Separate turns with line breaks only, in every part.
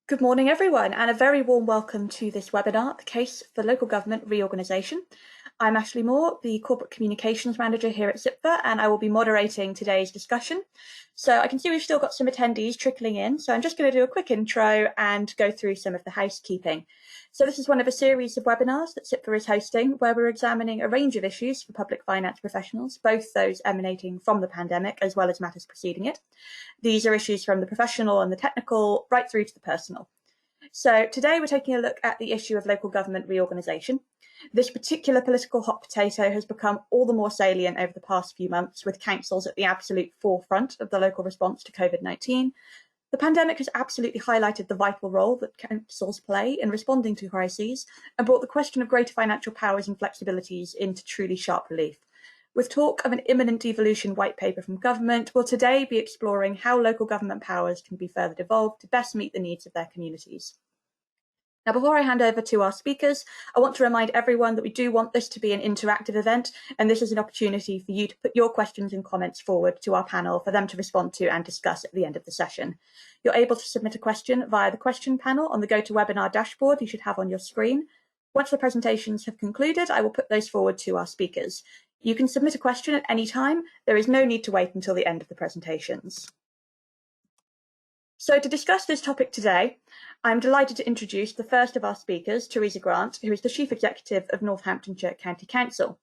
Good morning, everyone, and a very warm welcome to this webinar, The Case for Local Government Reorganisation. I'm Ashley Moore, the Corporate Communications Manager here at CIPFA, and I will be moderating today's discussion. So I can see we've still got some attendees trickling in, so I'm just going to do a quick intro and go through some of the housekeeping. So this is one of a series of webinars that CIPFA is hosting, where we're examining a range of issues for public finance professionals, both those emanating from the pandemic as well as matters preceding it. These are issues from the professional and the technical, right through to the personal. So today we're taking a look at the issue of local government reorganisation. This particular political hot potato has become all the more salient over the past few months, with councils at the absolute forefront of the local response to COVID-19. The pandemic has absolutely highlighted the vital role that councils play in responding to crises and brought the question of greater financial powers and flexibilities into truly sharp relief. With talk of an imminent devolution white paper from government, we'll today be exploring how local government powers can be further devolved to best meet the needs of their communities. Now, before I hand over to our speakers, I want to remind everyone that we do want this to be an interactive event, and this is an opportunity for you to put your questions and comments forward to our panel for them to respond to and discuss at the end of the session. You're able to submit a question via the question panel on the GoToWebinar dashboard you should have on your screen. Once the presentations have concluded, I will put those forward to our speakers. You can submit a question at any time. There is no need to wait until the end of the presentations. So to discuss this topic today, I'm delighted to introduce the first of our speakers, Theresa Grant, who is the Chief Executive of Northamptonshire County Council.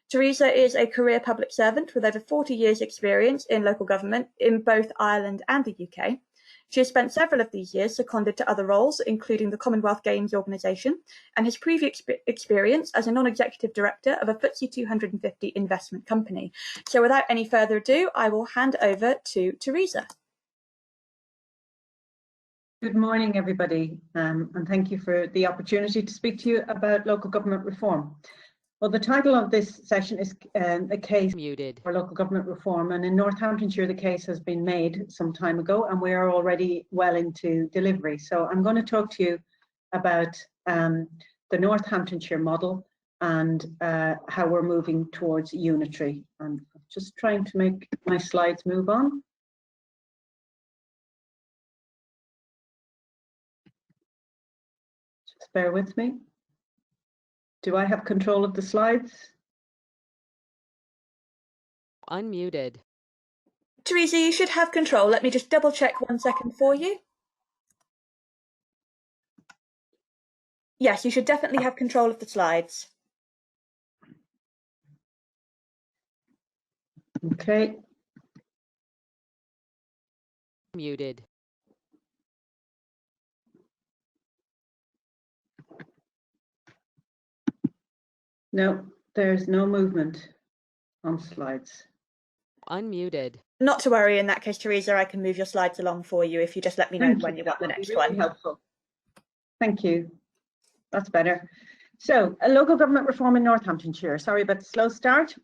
Theresa is a career public servant with over 40 years' experience in local government in both Ireland and the UK. She has spent several of these years seconded to other roles, including the Commonwealth Games organisation, and has previous experience as a non-executive director of a FTSE 250 investment company. So without any further ado, I will hand over to Theresa.
Good morning, everybody, and thank you for the opportunity to speak to you about local government reform. Well, the title of this session is a case for local government reform, and in Northamptonshire the case has been made some time ago and we are already well into delivery. So I'm going to talk to you about the Northamptonshire model and how we're moving towards unitary. I'm just trying to make my slides move on. Just bear with me. Do I have control of the slides?
Unmuted.
Theresa, you should have control. Let me just double check 1 second for you. Yes, you should definitely have control of the slides.
Okay.
Muted.
No, there's no movement on slides.
Unmuted.
Not to worry, in that case, Theresa, I can move your slides along for you if you just let me know when you want the next one.
Helpful. Thank you. That's better. So, a local government reform in Northamptonshire. Sorry about the slow start.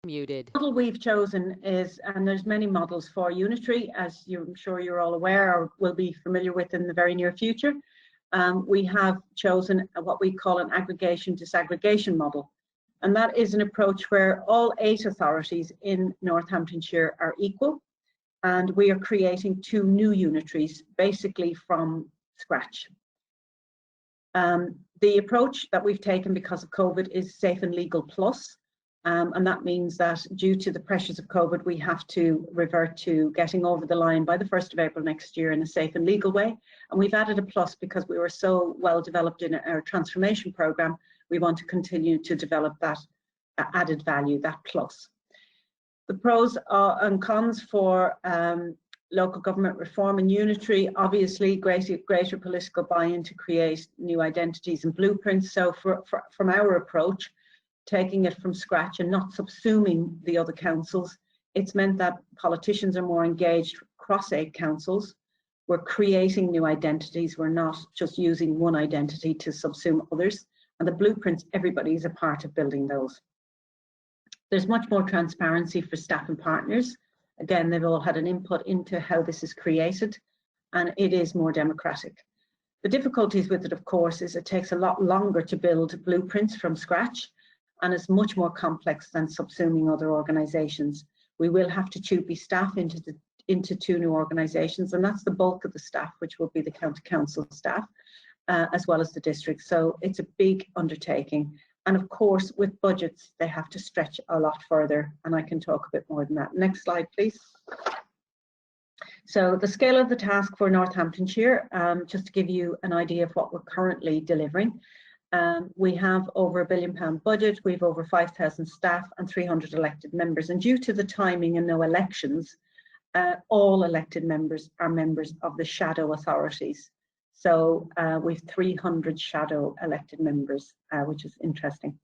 Muted.
The model we've chosen is, and there's many models for unitary, as I'm sure you're all aware or will be familiar with in the very near future. We have chosen what we call an aggregation disaggregation model. And that is an approach where all 8 authorities in Northamptonshire are equal. And we are creating 2 new unitaries, basically from scratch. The approach that we've taken because of COVID is Safe and Legal Plus. And that means that due to the pressures of COVID, we have to revert to getting over the line by the 1st of April next year in a safe and legal way. And we've added a plus because we were so well developed in our transformation programme. We want to continue to develop that added value, that plus. The pros and cons for local government reform and unitary, obviously greater political buy-in to create new identities and blueprints. So from our approach, taking it from scratch and not subsuming the other councils, it's meant that politicians are more engaged across 8 councils. We're creating new identities. We're not just using one identity to subsume others. And the blueprints, everybody is a part of building those. There's much more transparency for staff and partners. Again, they've all had an input into how this is created, and it is more democratic. The difficulties with it, of course, is it takes a lot longer to build blueprints from scratch, and it's much more complex than subsuming other organisations. We will have to tube staff into into 2 new organisations, and that's the bulk of the staff, which will be the county council staff, as well as the district. So it's a big undertaking. And of course, with budgets, they have to stretch a lot further, and I can talk a bit more than that. Next slide, please. So the scale of the task for Northamptonshire, just to give you an idea of what we're currently delivering. We have over £1 billion budget, we have over 5,000 staff and 300 elected members. And due to the timing and no elections, all elected members are members of the shadow authorities. So we have 300 shadow elected members, which is interesting.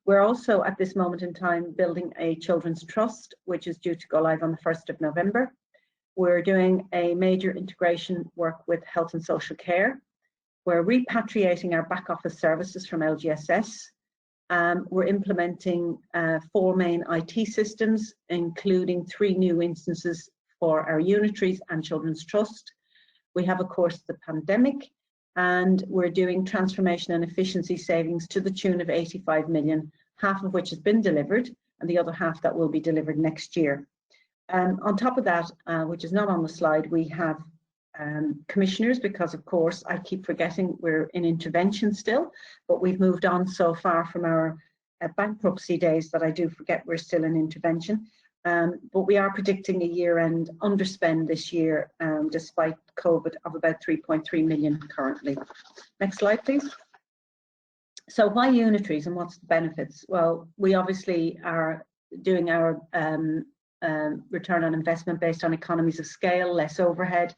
We're also at this moment in time building a children's trust, which is due to go live on the 1st of November. We're doing a major integration work with health and social care. We're repatriating our back office services from LGSS. We're implementing 4 main IT systems, including 3 new instances for our unitaries and children's trust. We have, of course, the pandemic, and we're doing transformation and efficiency savings to the tune of 85 million, half of which has been delivered, and the other half that will be delivered next year. On top of that, which is not on the slide, we have commissioners, because of course I keep forgetting we're in intervention still, but we've moved on so far from our bankruptcy days that I do forget we're still in intervention. But we are predicting a year-end underspend this year, despite COVID, of about 3.3 million currently. Next slide, please. So why unitaries and what's the benefits? Well, we obviously are doing our return on investment based on economies of scale, less overhead.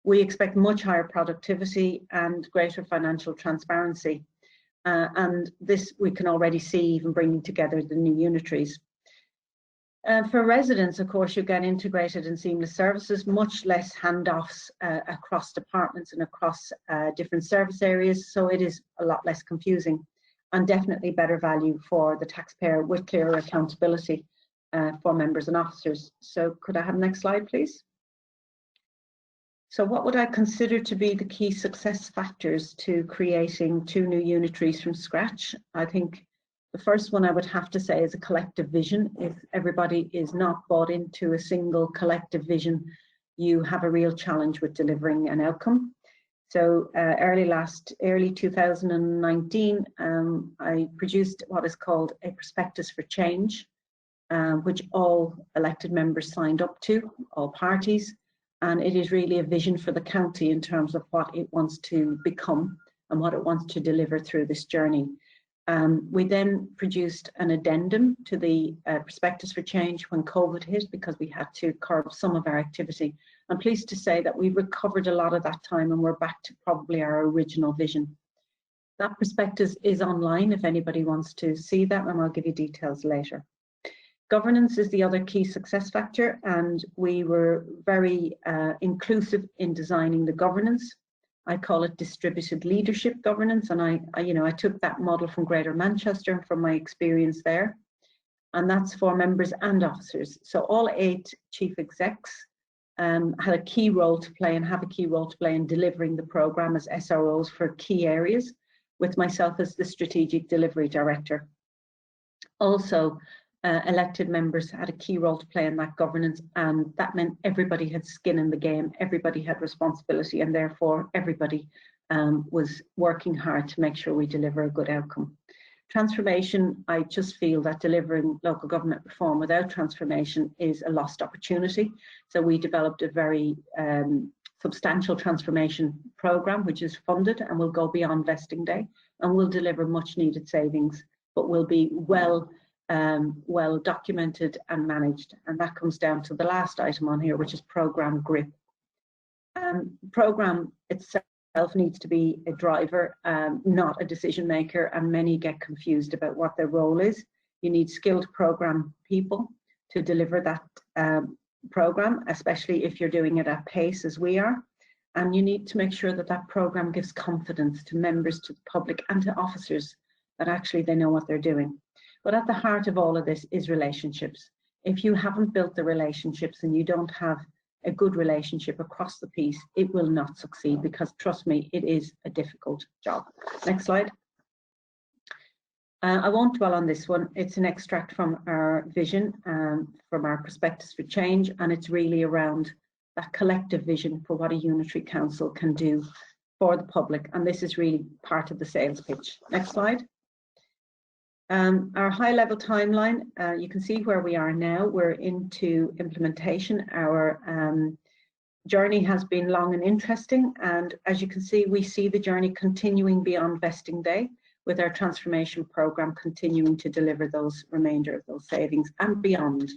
We expect much higher productivity and greater financial transparency. And this we can already see even bringing together the new unitaries. For residents, of course, you get integrated and seamless services, much less handoffs across departments and across different service areas. So it is a lot less confusing, and definitely better value for the taxpayer with clearer accountability for members and officers. So could I have the next slide, please? So what would I consider to be the key success factors to creating 2 new unitaries from scratch? I think the first one I would have to say is a collective vision. If everybody is not bought into a single collective vision, you have a real challenge with delivering an outcome. So early 2019, I produced what is called a prospectus for change, which all elected members signed up to, all parties. And it is really a vision for the county in terms of what it wants to become and what it wants to deliver through this journey. We then produced an addendum to the prospectus for change when COVID hit, because we had to curb some of our activity. I'm pleased to say that we've recovered a lot of that time and we're back to probably our original vision. That prospectus is online if anybody wants to see that, and I'll give you details later. Governance is the other key success factor, and we were very inclusive in designing the governance. I call it distributed leadership governance, and I took that model from Greater Manchester and from my experience there, and that's for members and officers. So all 8 chief execs had a key role to play and have a key role to play in delivering the programme as SROs for key areas, with myself as the strategic delivery director. Also, elected members had a key role to play in that governance, and that meant everybody had skin in the game, everybody had responsibility, and therefore everybody was working hard to make sure we deliver a good outcome. Transformation, I just feel that delivering local government reform without transformation is a lost opportunity. So we developed a very substantial transformation programme, which is funded and will go beyond vesting day, and will deliver much needed savings, but will be well documented and managed. And that comes down to the last item on here, which is programme grip. Programme itself needs to be a driver, not a decision maker, and many get confused about what their role is. You need skilled programme people to deliver that programme, especially if you're doing it at pace as we are. And you need to make sure that that programme gives confidence to members, to the public and to officers that actually they know what they're doing. But at the heart of all of this is relationships. If you haven't built the relationships and you don't have a good relationship across the piece, it will not succeed, because trust me, it is a difficult job. Next slide. I won't dwell on this one. It's an extract from our vision, from our prospectus for change, and it's really around that collective vision for what a unitary council can do for the public, and this is really part of the sales pitch. Next slide. Our high-level timeline, you can see where we are now. We're into implementation. Our journey has been long and interesting, and as you can see, we see the journey continuing beyond vesting day, with our transformation programme continuing to deliver those remainder of those savings and beyond.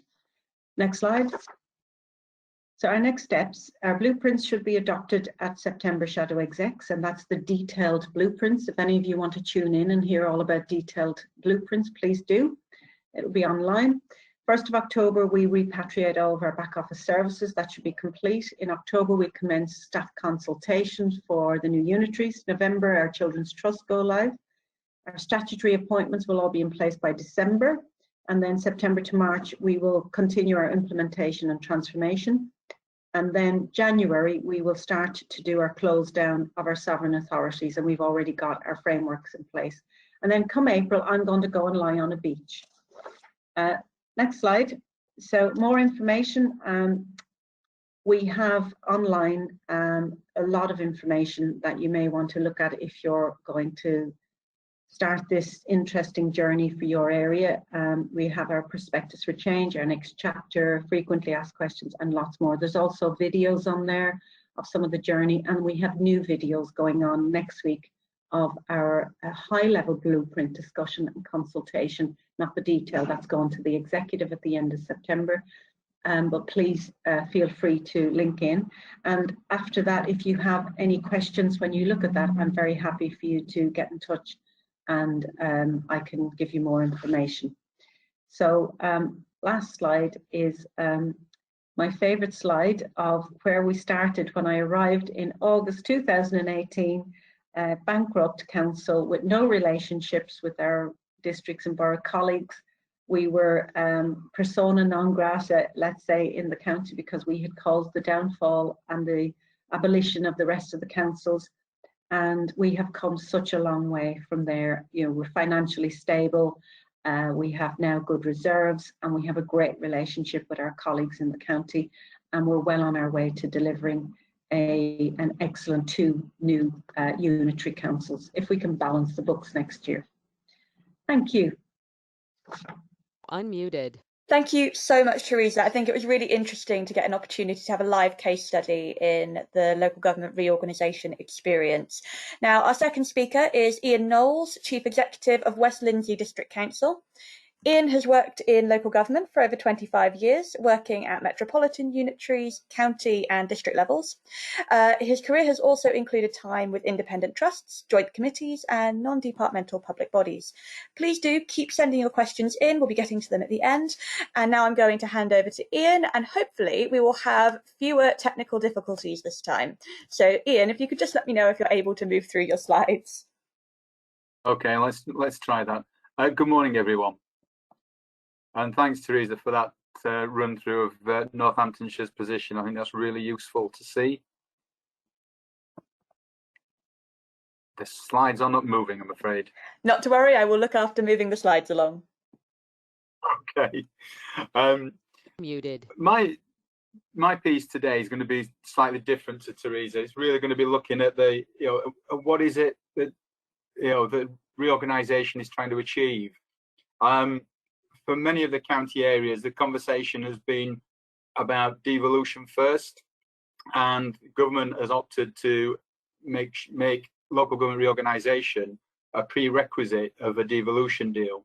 Next slide. So our next steps, our blueprints should be adopted at September Shadow Execs, and that's the detailed blueprints. If any of you want to tune in and hear all about detailed blueprints, please do. It will be online. 1st of October, we repatriate all of our back office services. That should be complete. In October, we commence staff consultations for the new unitaries. November, our Children's Trust go live. Our statutory appointments will all be in place by December. And then September to March, we will continue our implementation and transformation. And then January, we will start to do our close down of our sovereign authorities, and we've already got our frameworks in place. And then come April, I'm going to go and lie on a beach. Next slide. So more information. We have online a lot of information that you may want to look at if you're going to start this interesting journey for your area. We have our prospectus for change, our next chapter, frequently asked questions, and lots more. There's also videos on there of some of the journey, and we have new videos going on next week of our high-level blueprint discussion and consultation, not the detail that's going to the executive at the end of September. But please feel free to link in. And after that, if you have any questions when you look at that, I'm very happy for you to get in touch, and I can give you more information. So last slide is my favorite slide of where we started when I arrived in August 2018, bankrupt council with no relationships with our districts and borough colleagues. We were persona non grata, let's say, in the county, because we had caused the downfall and the abolition of the rest of the councils. And we have come such a long way from there. You know, we're financially stable. We have now good reserves, and we have a great relationship with our colleagues in the county. And we're well on our way to delivering an excellent 2 new unitary councils, if we can balance the books next year. Thank you.
Unmuted.
Thank you so much, Theresa. I think it was really interesting to get an opportunity to have a live case study in the local government reorganisation experience. Now, our second speaker is Ian Knowles, Chief Executive of West Lindsey District Council. Ian has worked in local government for over 25 years, working at metropolitan unitaries, county and district levels. His career has also included time with independent trusts, joint committees and non-departmental public bodies. Please do keep sending your questions in. We'll be getting to them at the end. And now I'm going to hand over to Ian, and hopefully we will have fewer technical difficulties this time. So Ian, if you could just let me know if you're able to move through your slides.
Okay, let's try that. Good morning, everyone. And thanks, Theresa, for that run through of Northamptonshire's position. I think that's really useful to see. The slides are not moving, I'm afraid.
Not to worry, I will look after moving the slides along.
Okay.
Muted.
My piece today is going to be slightly different to Theresa. It's really going to be looking at the, what is it that, the reorganisation is trying to achieve. For many of the county areas, the conversation has been about devolution first, and government has opted to make local government reorganisation a prerequisite of a devolution deal,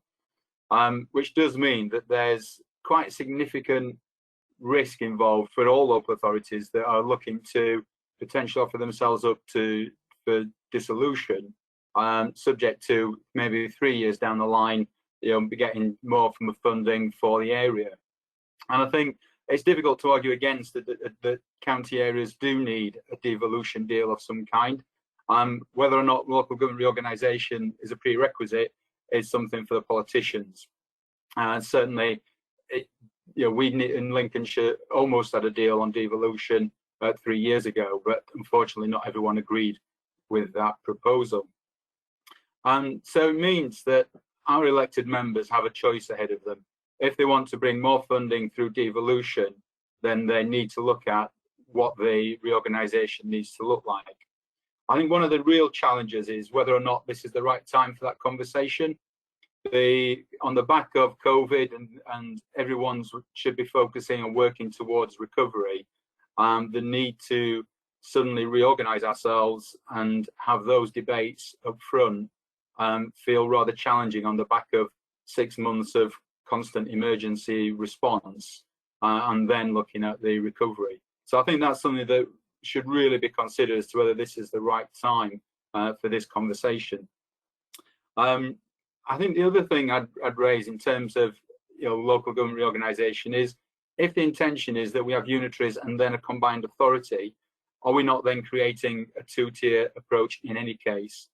which does mean that there's quite significant risk involved for all local authorities that are looking to potentially offer themselves up for dissolution, subject to maybe 3 years down the line, be getting more from the funding for the area. And I think it's difficult to argue against that county areas do need a devolution deal of some kind. Whether or not local government reorganisation is a prerequisite is something for the politicians. And certainly, we in Lincolnshire almost had a deal on devolution 3 years ago, but unfortunately not everyone agreed with that proposal. So it means that our elected members have a choice ahead of them. If they want to bring more funding through devolution, then they need to look at what the reorganisation needs to look like. I think one of the real challenges is whether or not this is the right time for that conversation. On the back of COVID and everyone should be focusing and working towards recovery, the need to suddenly reorganise ourselves and have those debates up front feel rather challenging on the back of 6 months of constant emergency response and then looking at the recovery. So I think that's something that should really be considered as to whether this is the right time for this conversation. I think the other thing I'd raise in terms of local government reorganisation is, if the intention is that we have unitaries and then a combined authority, are we not then creating a two-tier approach in any case?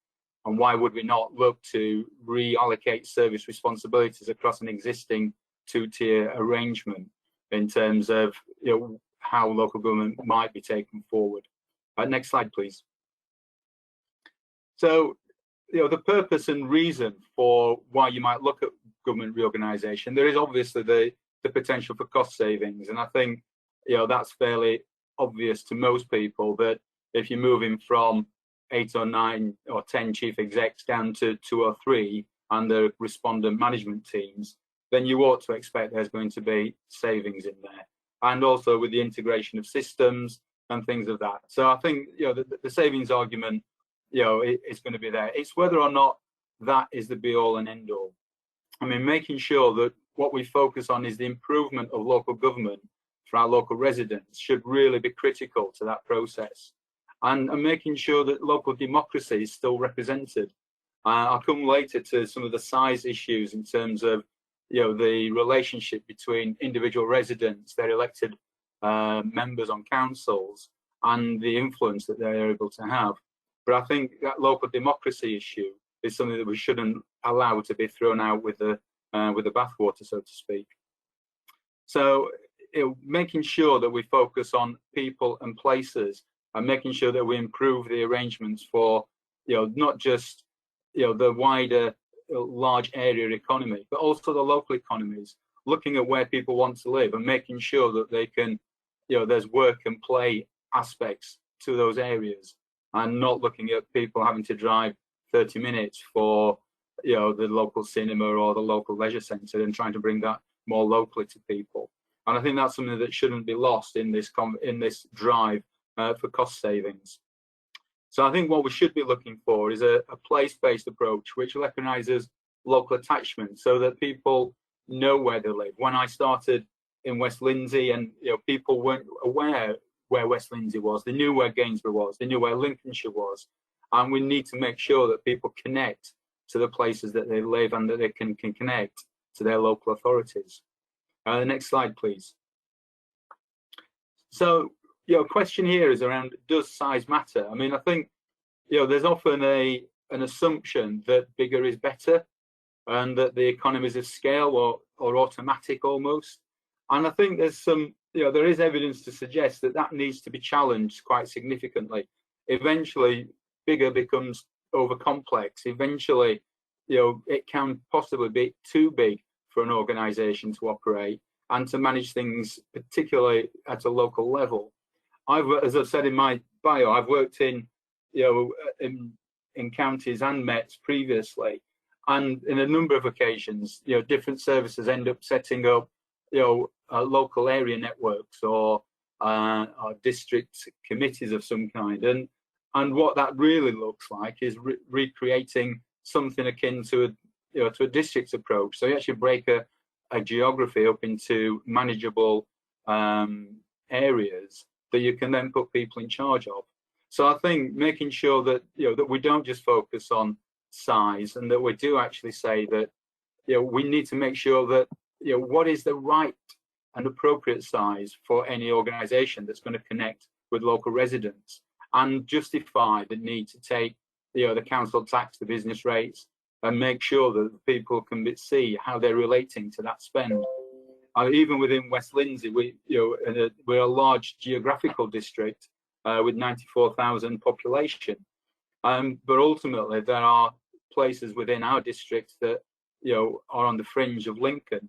And why would we not look to reallocate service responsibilities across an existing two-tier arrangement in terms of how local government might be taken forward? Next slide, please. So, the purpose and reason for why you might look at government reorganisation, there is obviously the potential for cost savings, and I think that's fairly obvious to most people, that if you're moving from 8 or 9 or 10 chief execs down to 2 or 3 and the respondent management teams, then you ought to expect there's going to be savings in there, and also with the integration of systems and things of that. So I think the savings argument is going to be there. It's whether or not that is the be all and end all. I mean, making sure that what we focus on is the improvement of local government for our local residents should really be critical to that process, and making sure that local democracy is still represented. I'll come later to some of the size issues in terms of the relationship between individual residents, their elected members on councils, and the influence that they're able to have. But I think that local democracy issue is something that we shouldn't allow to be thrown out with the bathwater, so to speak. So, making sure that we focus on people and places, and making sure that we improve the arrangements for, not just, the wider large area economy, but also the local economies, looking at where people want to live and making sure that they can, there's work and play aspects to those areas, and not looking at people having to drive 30 minutes for, the local cinema or the local leisure centre, and trying to bring that more locally to people. And I think that's something that shouldn't be lost in this drive for cost savings. So I think what we should be looking for is a place-based approach which recognises local attachment, so that people know where they live. When I started in West Lindsey, and people weren't aware where West Lindsey was, they knew where Gainsborough was, they knew where Lincolnshire was, and we need to make sure that people connect to the places that they live and that they can connect to their local authorities. The next slide, please. So, question here is around, does size matter? I mean, I think, there's often an assumption that bigger is better, and that the economies of scale or automatic almost. And I think there's some, there is evidence to suggest that that needs to be challenged quite significantly. Eventually, bigger becomes over complex. Eventually, it can possibly be too big for an organisation to operate and to manage things, particularly at a local level. As I've said in my bio, I've worked in counties and Mets previously, and in a number of occasions, different services end up setting up, local area networks or district committees of some kind, and what that really looks like is recreating something akin to a district approach. So you actually break a geography up into manageable areas that you can then put people in charge of. So I think making sure that that we don't just focus on size, and that we do actually say that we need to make sure that what is the right and appropriate size for any organisation that's going to connect with local residents and justify the need to take the council tax, the business rates, and make sure that people can see how they're relating to that spend. Even within West Lindsey, we're a large geographical district with 94,000 population, but ultimately there are places within our district that are on the fringe of Lincoln,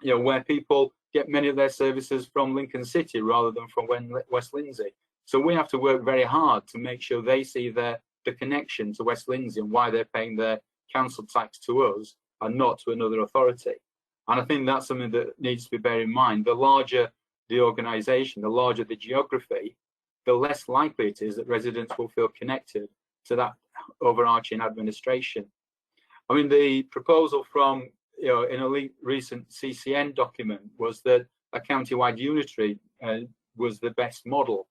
where people get many of their services from Lincoln City rather than from West Lindsey. So we have to work very hard to make sure they see the connection to West Lindsey and why they're paying their council tax to us and not to another authority. And I think that's something that needs to be bear in mind. The larger the organisation, the larger the geography, the less likely it is that residents will feel connected to that overarching administration. I mean, the proposal from, in a recent CCN document was that a county-wide unitary was the best model,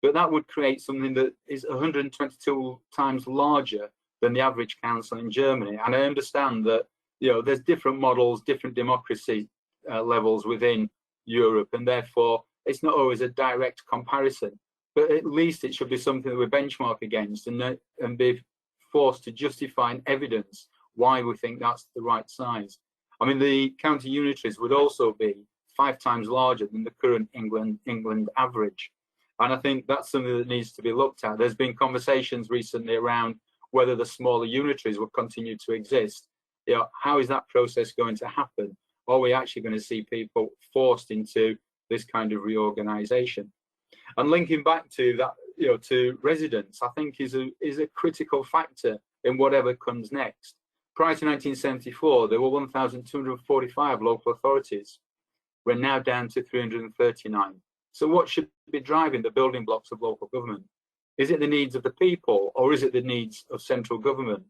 but that would create something that is 122 times larger than the average council in Germany. And I understand that, there's different models, different democracy levels within Europe, and therefore it's not always a direct comparison, but at least it should be something that we benchmark against and be forced to justify and evidence why we think that's the right size. I mean, the county unitaries would also be 5 times larger than the current England average. And I think that's something that needs to be looked at. There's been conversations recently around whether the smaller unitaries will continue to exist. How is that process going to happen? Are we actually going to see people forced into this kind of reorganisation? And linking back to that, to residents, I think is a critical factor in whatever comes next. Prior to 1974, there were 1,245 local authorities. We're now down to 339. So what should be driving the building blocks of local government? Is it the needs of the people, or is it the needs of central government?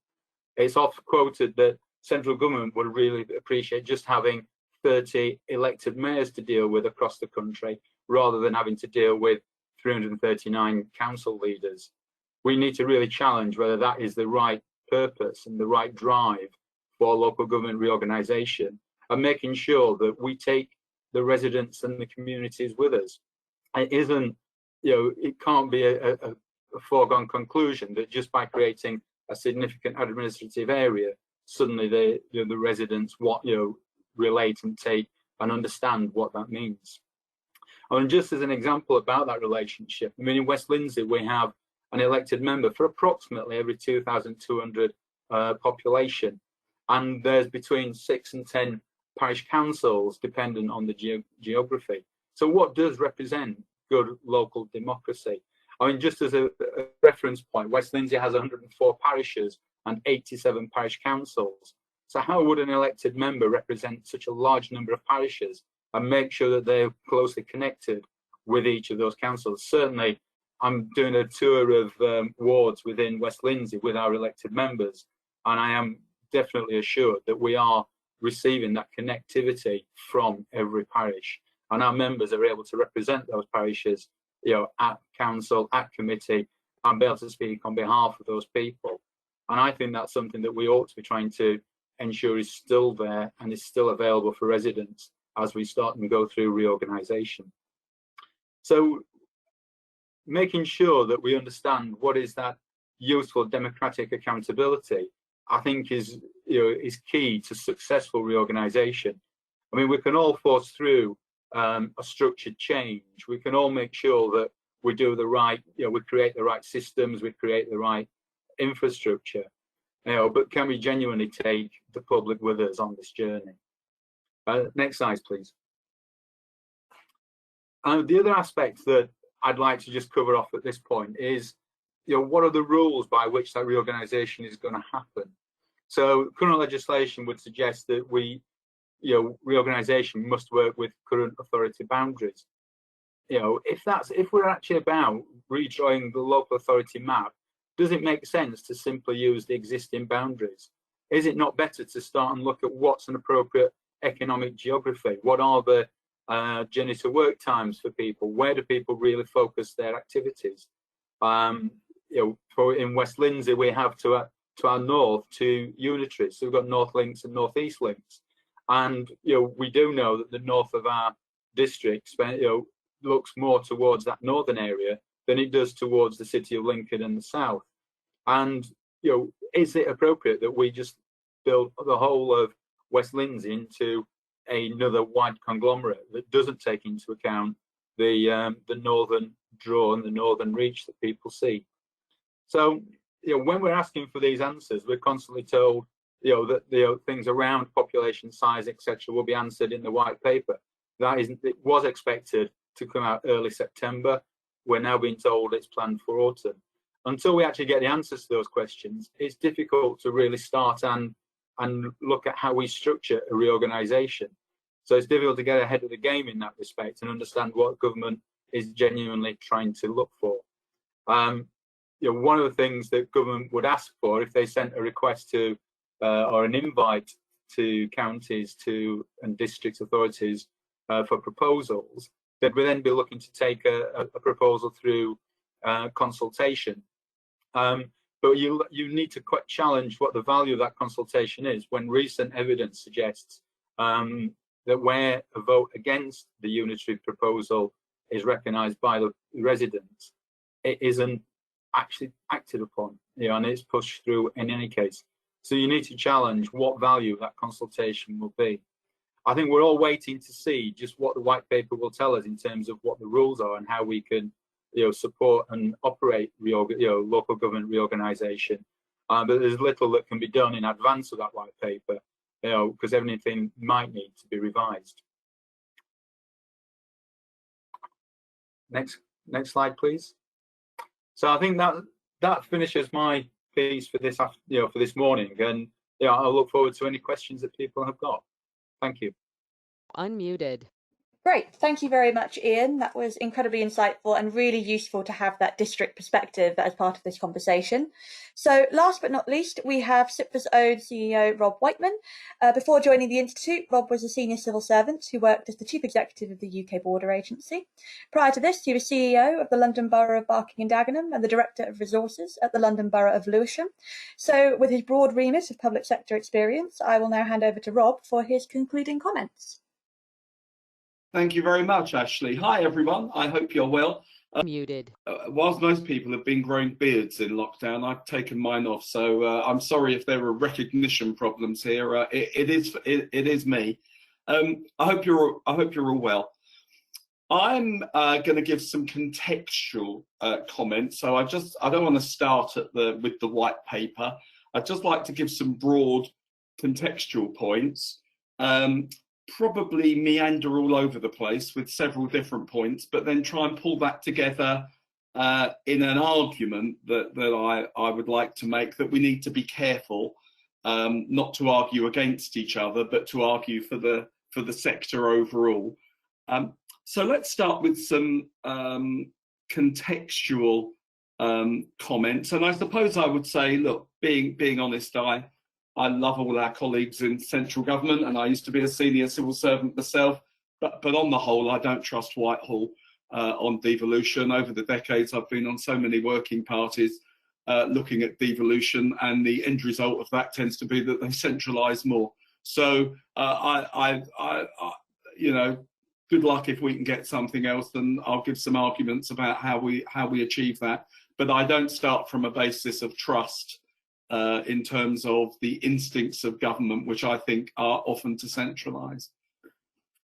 It's often quoted that central government would really appreciate just having 30 elected mayors to deal with across the country, rather than having to deal with 339 council leaders. We need to really challenge whether that is the right purpose and the right drive for local government reorganisation, and making sure that we take the residents and the communities with us. It isn't, it can't be a foregone conclusion that just by creating a significant administrative area, suddenly the residents relate and take and understand what that means. And just as an example about that relationship, I mean, in West Lindsey, we have an elected member for approximately every 2,200 population. And there's between 6 and 10 parish councils, dependent on the geography. So what does represent good local democracy? I mean, just as a reference point, West Lindsey has 104 parishes and 87 parish councils. So how would an elected member represent such a large number of parishes and make sure that they're closely connected with each of those councils? Certainly, I'm doing a tour of wards within West Lindsey with our elected members, and I am definitely assured that we are receiving that connectivity from every parish, and our members are able to represent those parishes, at council, at committee, and be able to speak on behalf of those people. And I think that's something that we ought to be trying to ensure is still there and is still available for residents as we start and go through reorganisation. So making sure that we understand what is that useful democratic accountability, I think is key to successful reorganisation. I mean, we can all force through a structured change. We can all make sure that we do the right, we create the right systems, we create the right infrastructure, but can we genuinely take the public with us on this journey? Next slide, please. The other aspect that I'd like to just cover off at this point is, what are the rules by which that reorganisation is going to happen? So current legislation would suggest that reorganisation must work with current authority boundaries. If we're actually about redrawing the local authority map, does it make sense to simply use the existing boundaries? Is it not better to start and look at what's an appropriate economic geography? What are the journey to work times for people? Where do people really focus their activities? In West Lindsey, we have to our north 2 unitaries. So we've got North Links and North East Links. And we do know that the north of our district looks more towards that northern area than it does towards the city of Lincoln and the south. And is it appropriate that we just build the whole of West Lindsey into another wide conglomerate that doesn't take into account the northern draw and the northern reach that people see? So when we're asking for these answers, we're constantly told that things around population size, etc., will be answered in the white paper. It was expected to come out early September. We're now being told it's planned for autumn. Until we actually get the answers to those questions, it's difficult to really start and look at how we structure a reorganisation. So it's difficult to get ahead of the game in that respect and understand what government is genuinely trying to look for. One of the things that government would ask for if they sent a request to or an invite to counties and district authorities for proposals, they would then be looking to take a proposal through consultation. But you need to quite challenge what the value of that consultation is when recent evidence suggests that where a vote against the unitary proposal is recognised by the residents, it isn't actually acted upon, and it's pushed through in any case. So you need to challenge what value that consultation will be. I think we're all waiting to see just what the white paper will tell us in terms of what the rules are and how we can support and operate local government reorganisation. But there's little that can be done in advance of that white paper, because everything might need to be revised. Next slide, please. So I think that finishes my piece for this for this morning, and I'll look forward to any questions that people have got. Thank you.
Unmuted.
Great, thank you very much, Ian. That was incredibly insightful and really useful to have that district perspective as part of this conversation. So last but not least, we have CIPFA's own CEO Rob Whiteman. Before joining the Institute, Rob was a senior civil servant who worked as the Chief Executive of the UK Border Agency. Prior to this, he was CEO of the London Borough of Barking and Dagenham and the Director of Resources at the London Borough of Lewisham. So with his broad remit of public sector experience, I will now hand over to Rob for his concluding comments.
Thank you very much, Ashley. Hi, everyone. I hope you're well.
Muted.
Whilst most people have been growing beards in lockdown, I've taken mine off. So I'm sorry if there are recognition problems here. It is me. I hope you're all well. I'm going to give some contextual comments. So I don't want to start with the white paper. I'd just like to give some broad contextual points. Probably meander all over the place with several different points, but then try and pull that together in an argument that I would like to make, that we need to be careful not to argue against each other, but to argue for the sector overall. So let's start with some contextual comments, and I suppose I would say, look, being honest, I love all our colleagues in central government, and I used to be a senior civil servant myself, but on the whole, I don't trust Whitehall on devolution. Over the decades, I've been on so many working parties looking at devolution, and the end result of that tends to be that they centralise more. So good luck if we can get something else, then I'll give some arguments about how we achieve that. But I don't start from a basis of trust in terms of the instincts of government, which I think are often to centralise.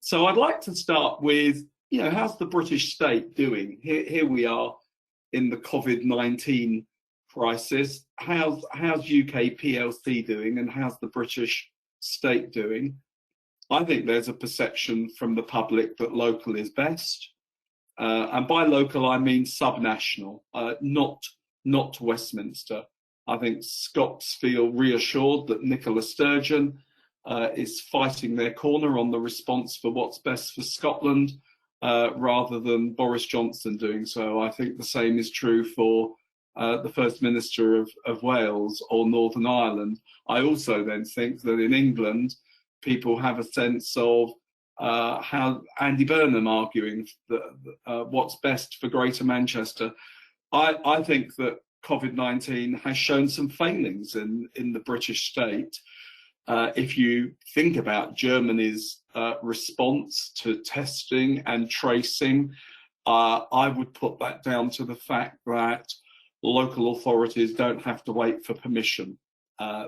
So I'd like to start with, how's the British state doing? Here we are in the COVID-19 crisis. How's UK PLC doing, and how's the British state doing? I think there's a perception from the public that local is best. And by local, I mean subnational, not Westminster. I think Scots feel reassured that Nicola Sturgeon is fighting their corner on the response for what's best for Scotland, rather than Boris Johnson doing so. I think the same is true for the First Minister of Wales or Northern Ireland. I also then think that in England, people have a sense of how Andy Burnham arguing that what's best for Greater Manchester. I think that COVID-19 has shown some failings in the British state. If you think about Germany's response to testing and tracing, I would put that down to the fact that local authorities don't have to wait for permission.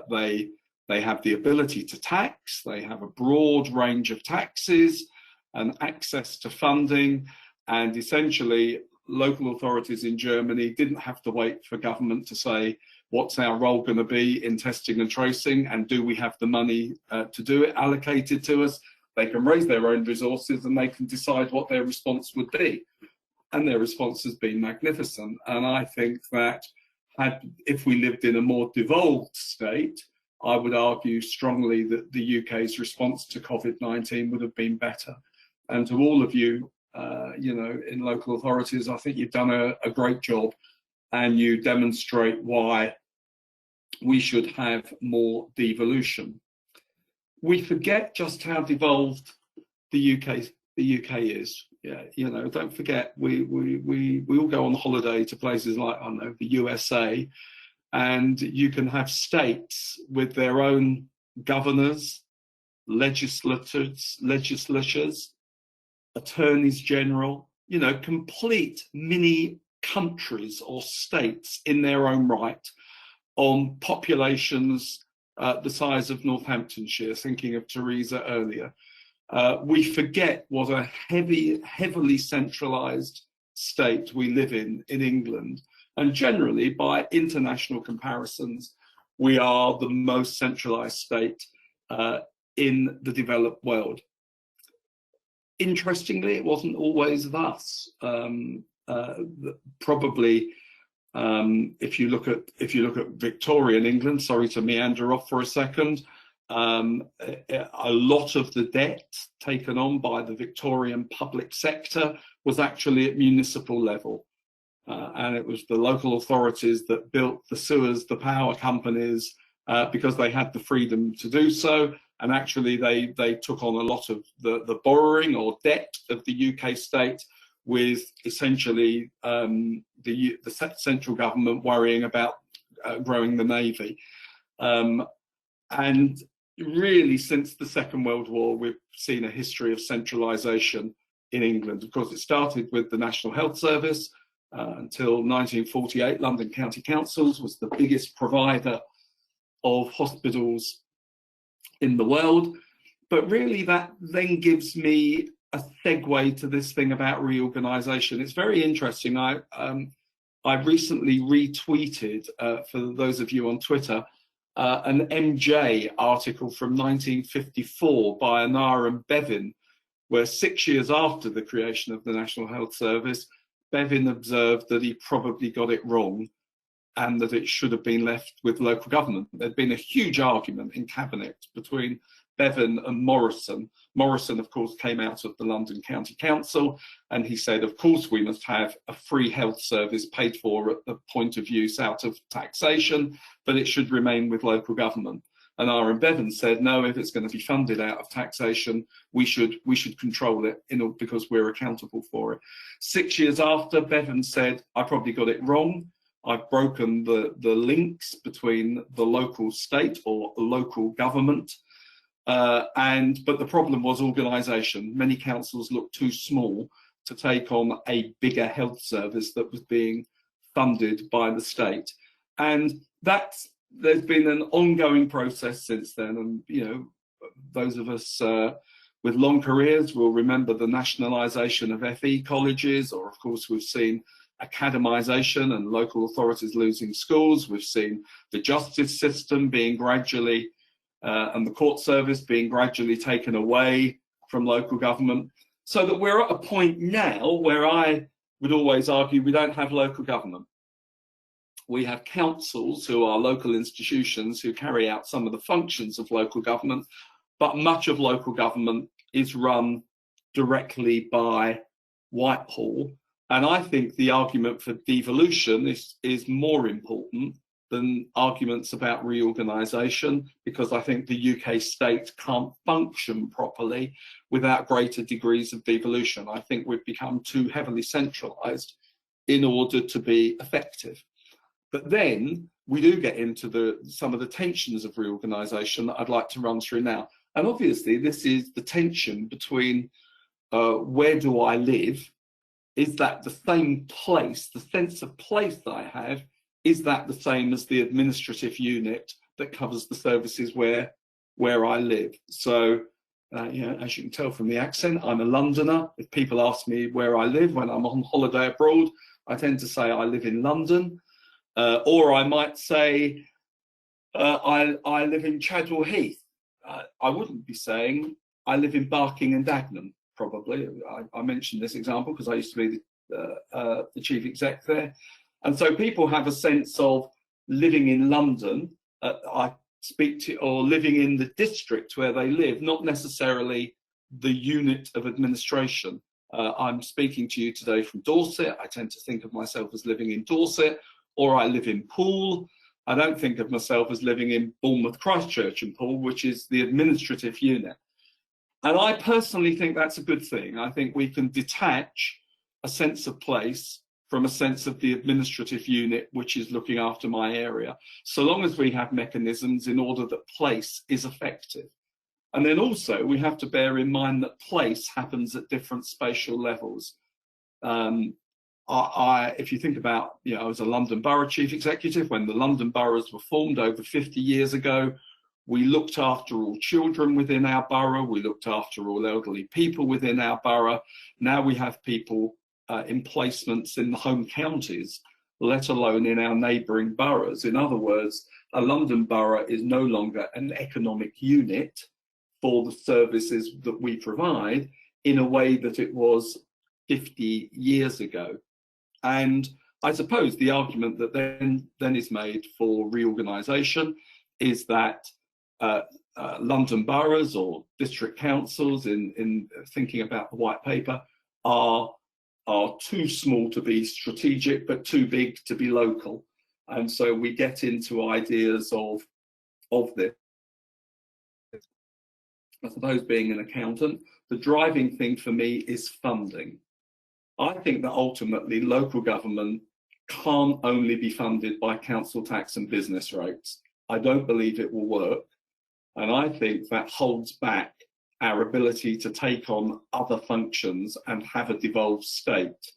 They have the ability to tax, they have a broad range of taxes and access to funding, and essentially local authorities in Germany didn't have to wait for government to say, what's our role going to be in testing and tracing, and do we have the money to do it allocated to us? They can raise their own resources and they can decide what their response would be. And their response has been magnificent. And I think that if we lived in a more devolved state, I would argue strongly that the UK's response to COVID-19 would have been better. And to all of you, in local authorities, I think you've done a great job, and you demonstrate why we should have more devolution. We forget just how devolved the UK is. Yeah, don't forget, we all go on holiday to places like, I don't know, the USA, and you can have states with their own governors, legislatures, attorneys general, complete mini countries or states in their own right, on populations the size of Northamptonshire, thinking of Theresa earlier. We forget what a heavily centralised state we live in England. And generally, by international comparisons, we are the most centralised state in the developed world. Interestingly, it wasn't always thus. Probably, if you look at Victorian England, sorry to meander off for a second, a lot of the debt taken on by the Victorian public sector was actually at municipal level. And it was the local authorities that built the sewers, the power companies, because they had the freedom to do so. And actually they took on a lot of the borrowing or debt of the UK state, with essentially the central government worrying about growing the navy. And really, since the Second World War, we've seen a history of centralisation in England. Of course, it started with the National Health Service. Until 1948, London County Councils was the biggest provider of hospitals in the world. But really, that then gives me a segue to this thing about reorganisation. It's very interesting. I recently retweeted, for those of you on Twitter, an MJ article from 1954 by Anar and Bevin, where 6 years after the creation of the National Health Service, Bevin observed that he probably got it wrong and that it should have been left with local government. There'd been a huge argument in Cabinet between Bevin and Morrison. Morrison, of course, came out of the London County Council, and he said, of course, we must have a free health service paid for at the point of use out of taxation, but it should remain with local government. And Aaron Bevan said, no, if it's going to be funded out of taxation, we should control it because we're accountable for it. 6 years after, Bevan said, I probably got it wrong. I've broken the links between the local state or local government. But the problem was organisation. Many councils looked too small to take on a bigger health service that was being funded by the state. And there's been an ongoing process since then. And, those of us with long careers will remember the nationalisation of FE colleges, or of course we've seen academisation and local authorities losing schools. We've seen the justice system being gradually and the court service being gradually taken away from local government, so that we're at a point now where I would always argue we don't have local government. We have councils who are local institutions who carry out some of the functions of local government, but much of local government is run directly by Whitehall. And I think the argument for devolution is more important than arguments about reorganisation, because I think the UK state can't function properly without greater degrees of devolution. I think we've become too heavily centralised in order to be effective. But then we do get into some of the tensions of reorganisation that I'd like to run through now. And obviously this is the tension between where do I live? Is that the same place, the sense of place that I have, is that the same as the administrative unit that covers the services where I live? So As you can tell from the accent, I'm a Londoner. If people ask me where I live when I'm on holiday abroad, I tend to say I live in London, or I might say I live in Chadwell Heath. I wouldn't be saying I live in Barking and Dagenham, probably. I mentioned this example because I used to be the chief exec there. And so people have a sense of living in London, I speak to, or living in the district where they live, not necessarily the unit of administration. I'm speaking to you today from Dorset. I tend to think of myself as living in Dorset, or I live in Poole. I don't think of myself as living in Bournemouth, Christchurch and Poole, which is the administrative unit. And I personally think that's a good thing. I think we can detach a sense of place from a sense of the administrative unit, which is looking after my area, so long as we have mechanisms in order that place is effective. And then also we have to bear in mind that place happens at different spatial levels. If you think about, I was a London Borough Chief Executive when the London boroughs were formed over 50 years ago. We looked after all children within our borough. We looked after all elderly people within our borough. Now we have people in placements in the home counties, let alone in our neighbouring boroughs. In other words, a London borough is no longer an economic unit for the services that we provide in a way that it was 50 years ago. And I suppose the argument that then is made for reorganisation is that London boroughs or district councils, in thinking about the white paper, are too small to be strategic but too big to be local. And so we get into ideas of this. I suppose, being an accountant, the driving thing for me is funding. I think that ultimately local government can't only be funded by council tax and business rates. I don't believe it will work. And I think that holds back our ability to take on other functions and have a devolved state.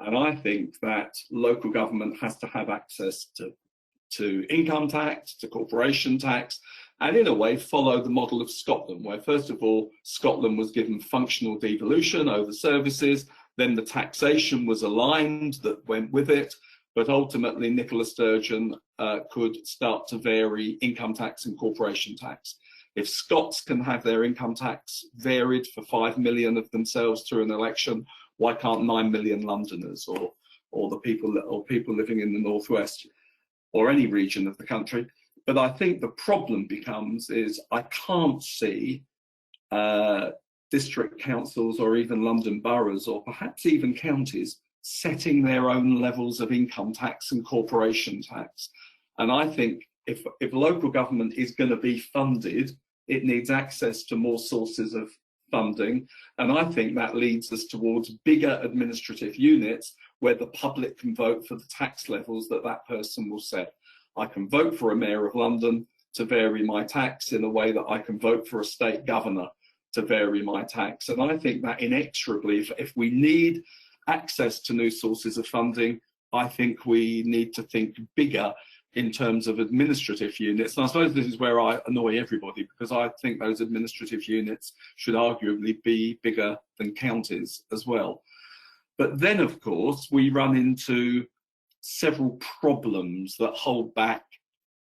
And I think that local government has to have access to income tax, to corporation tax, and in a way follow the model of Scotland, where first of all, Scotland was given functional devolution over services, then the taxation was aligned that went with it, but ultimately Nicola Sturgeon could start to vary income tax and corporation tax. If Scots can have their income tax varied for 5 million of themselves through an election, why can't 9 million Londoners or the people living in the Northwest or any region of the country? But I think the problem becomes is I can't see district councils or even London boroughs or perhaps even counties setting their own levels of income tax and corporation tax. And I think if local government is going to be funded, it needs access to more sources of funding. And I think that leads us towards bigger administrative units where the public can vote for the tax levels that that person will set. I can vote for a mayor of London to vary my tax in a way that I can vote for a state governor to vary my tax. And I think that inexorably, if we need access to new sources of funding, I think we need to think bigger in terms of administrative units. And I suppose this is where I annoy everybody, because I think those administrative units should arguably be bigger than counties as well. But then, of course, we run into several problems that hold back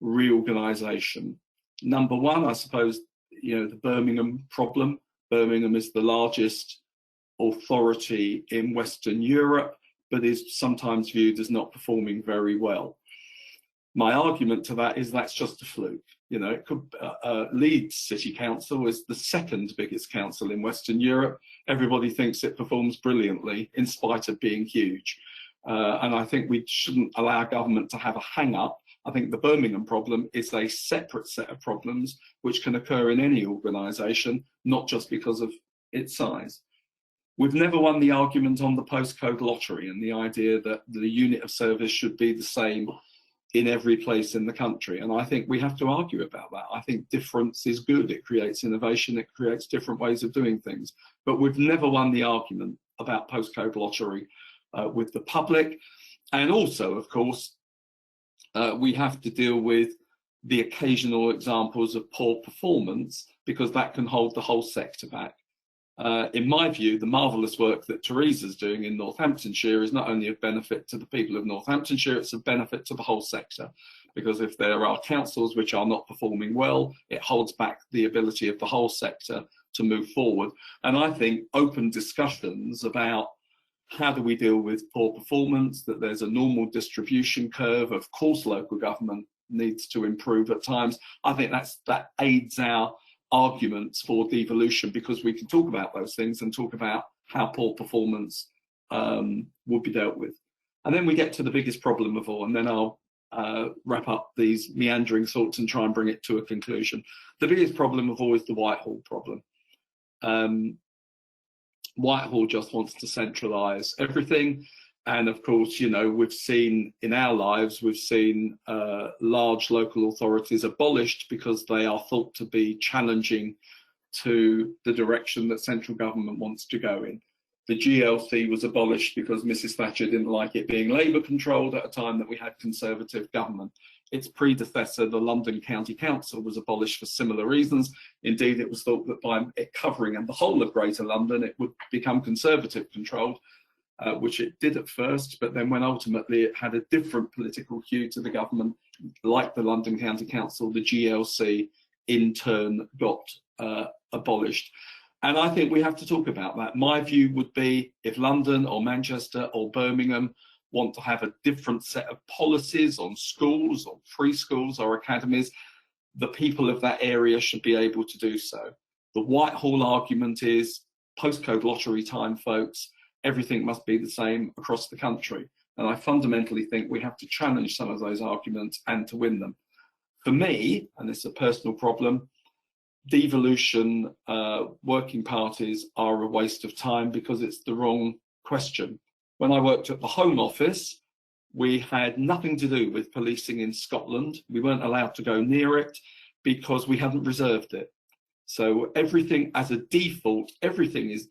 reorganisation. Number one, I suppose, the Birmingham problem. Birmingham is the largest authority in Western Europe, but is sometimes viewed as not performing very well. My argument to that is that's just a fluke. It could. Leeds City Council is the second biggest council in Western Europe. Everybody thinks it performs brilliantly in spite of being huge. And I think we shouldn't allow government to have a hang-up. I think the Birmingham problem is a separate set of problems which can occur in any organisation, not just because of its size. We've never won the argument on the postcode lottery and the idea that the unit of service should be the same in every place in the country. And I think we have to argue about that. I think difference is good. It creates innovation. It creates different ways of doing things. But we've never won the argument about postcode lottery with the public. And also, of course, we have to deal with the occasional examples of poor performance because that can hold the whole sector back. In my view, the marvellous work that Theresa's doing in Northamptonshire is not only of benefit to the people of Northamptonshire, it's of benefit to the whole sector. Because if there are councils which are not performing well, it holds back the ability of the whole sector to move forward. And I think open discussions about how do we deal with poor performance, that there's a normal distribution curve, of course local government needs to improve at times. I think that aids our arguments for devolution, because we can talk about those things and talk about how poor performance would be dealt with. And then we get to the biggest problem of all, and then I'll wrap up these meandering thoughts and try and bring it to a conclusion. The biggest problem of all is the Whitehall problem. Whitehall just wants to centralise everything. And of course, you know, we've seen in our lives, we've seen large local authorities abolished because they are thought to be challenging to the direction that central government wants to go in. The GLC was abolished because Mrs Thatcher didn't like it being Labour controlled at a time that we had Conservative government. Its predecessor, the London County Council, was abolished for similar reasons. Indeed, it was thought that by it covering the whole of Greater London, it would become Conservative controlled, which it did at first, but then when ultimately it had a different political hue to the government, like the London County Council, the GLC in turn got abolished. And I think we have to talk about that. My view would be, if London or Manchester or Birmingham want to have a different set of policies on schools or preschools or academies, the people of that area should be able to do so. The Whitehall argument is postcode lottery time, folks. Everything must be the same across the country. And I fundamentally think we have to challenge some of those arguments and to win them. For me, and it's a personal problem, devolution working parties are a waste of time because it's the wrong question. When I worked at the Home Office, we had nothing to do with policing in Scotland. We weren't allowed to go near it because we hadn't reserved it. So everything as a default, everything is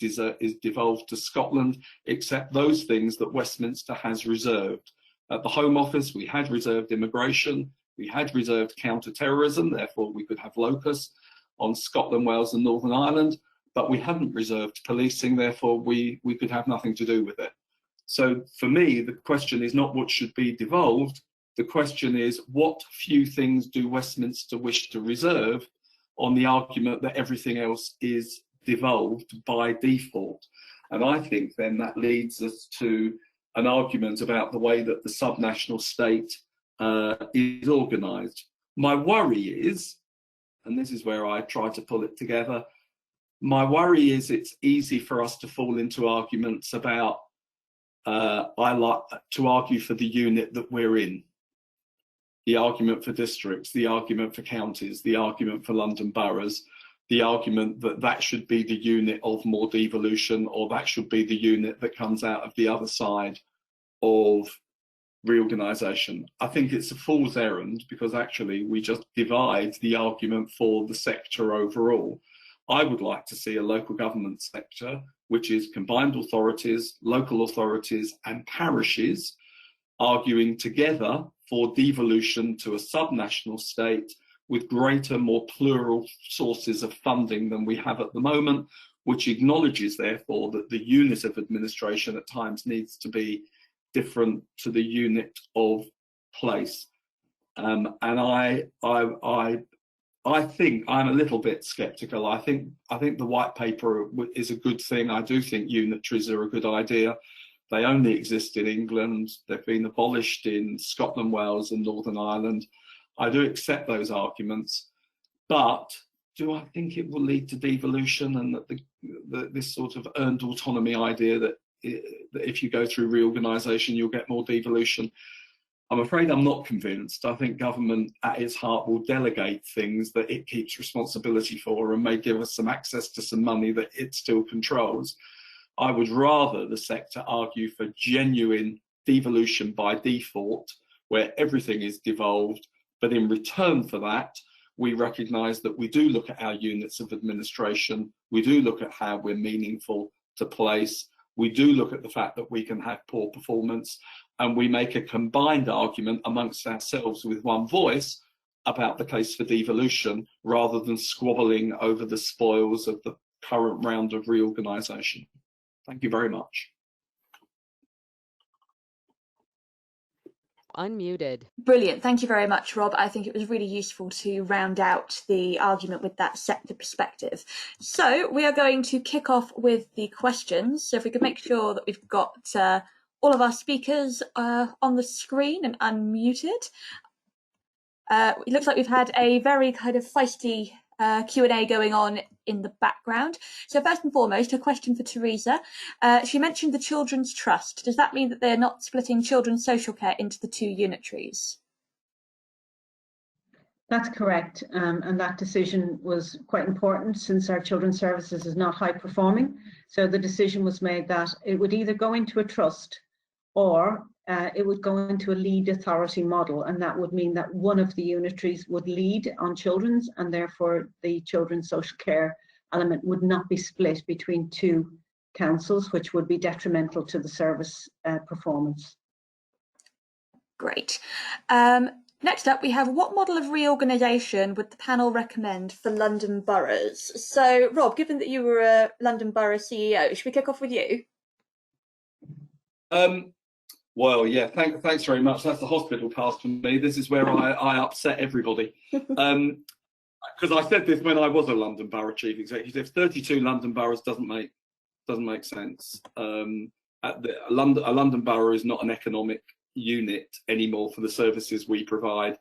devolved to Scotland, except those things that Westminster has reserved. At the Home Office, we had reserved immigration, we had reserved counter-terrorism, therefore we could have locus on Scotland, Wales and Northern Ireland, but we hadn't reserved policing, therefore we could have nothing to do with it. So for me, the question is not what should be devolved, the question is what few things do Westminster wish to reserve, on the argument that everything else is devolved by default. And I think then that leads us to an argument about the way that the subnational state is organised. My worry is, and this is where I try to pull it together, my worry is it's easy for us to fall into arguments about, I like to argue for the unit that we're in. The argument for districts, the argument for counties, the argument for London boroughs, the argument that that should be the unit of more devolution, or that should be the unit that comes out of the other side of reorganisation. I think it's a fool's errand because actually we just divide the argument for the sector overall. I would like to see a local government sector which is combined authorities, local authorities and parishes arguing together for devolution to a subnational state with greater, more plural sources of funding than we have at the moment, which acknowledges, therefore, that the unit of administration at times needs to be different to the unit of place. And I think I'm a little bit sceptical. I think the white paper is a good thing. I do think unitaries are a good idea. They only exist in England. They've been abolished in Scotland, Wales and Northern Ireland. I do accept those arguments, but do I think it will lead to devolution and that this sort of earned autonomy idea that if you go through reorganisation, you'll get more devolution? I'm afraid I'm not convinced. I think government at its heart will delegate things that it keeps responsibility for and may give us some access to some money that it still controls. I would rather the sector argue for genuine devolution by default, where everything is devolved, but in return for that, we recognise that we do look at our units of administration, we do look at how we're meaningful to place, we do look at the fact that we can have poor performance, and we make a combined argument amongst ourselves with one voice about the case for devolution rather than squabbling over the spoils of the current round of reorganisation. Thank you very much.
Unmuted.
Brilliant. Thank you very much, Rob. I think it was really useful to round out the argument with that sector perspective. So we are going to kick off with the questions. So if we could make sure that we've got all of our speakers on the screen and unmuted. It looks like we've had a very kind of feisty Q&A going on in the background. So first and foremost, a question for Theresa. She mentioned the Children's Trust. Does that mean that they're not splitting children's social care into the two unitaries?
That's correct, and that decision was quite important since our children's services is not high performing. So the decision was made that it would either go into a trust or it would go into a lead authority model, and that would mean that one of the unitaries would lead on children's, and therefore the children's social care element would not be split between two councils, which would be detrimental to the service performance.
Great. Next up, we have what model of reorganisation would the panel recommend for London boroughs? So, Rob, given that you were a London Borough CEO, should we kick off with you?
Well, yeah, thanks very much. That's the hospital pass for me. This is where I upset everybody. Because I said this when I was a London Borough Chief Executive. 32 London boroughs doesn't make sense. A London Borough is not an economic unit anymore for the services we provide.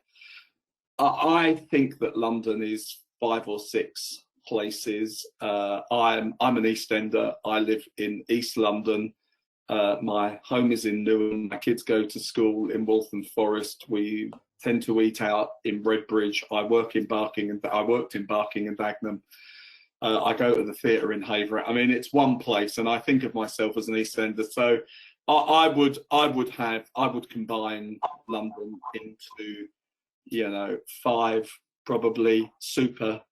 I think that London is 5 or 6 places. I'm an East Ender. I live in East London. My home is in Newham. My kids go to school in Waltham Forest. We tend to eat out in Redbridge. I worked in Barking and Dagenham. I go to the theatre in Havering. I mean, it's one place, and I think of myself as an East Ender. So I would combine London into 5 probably super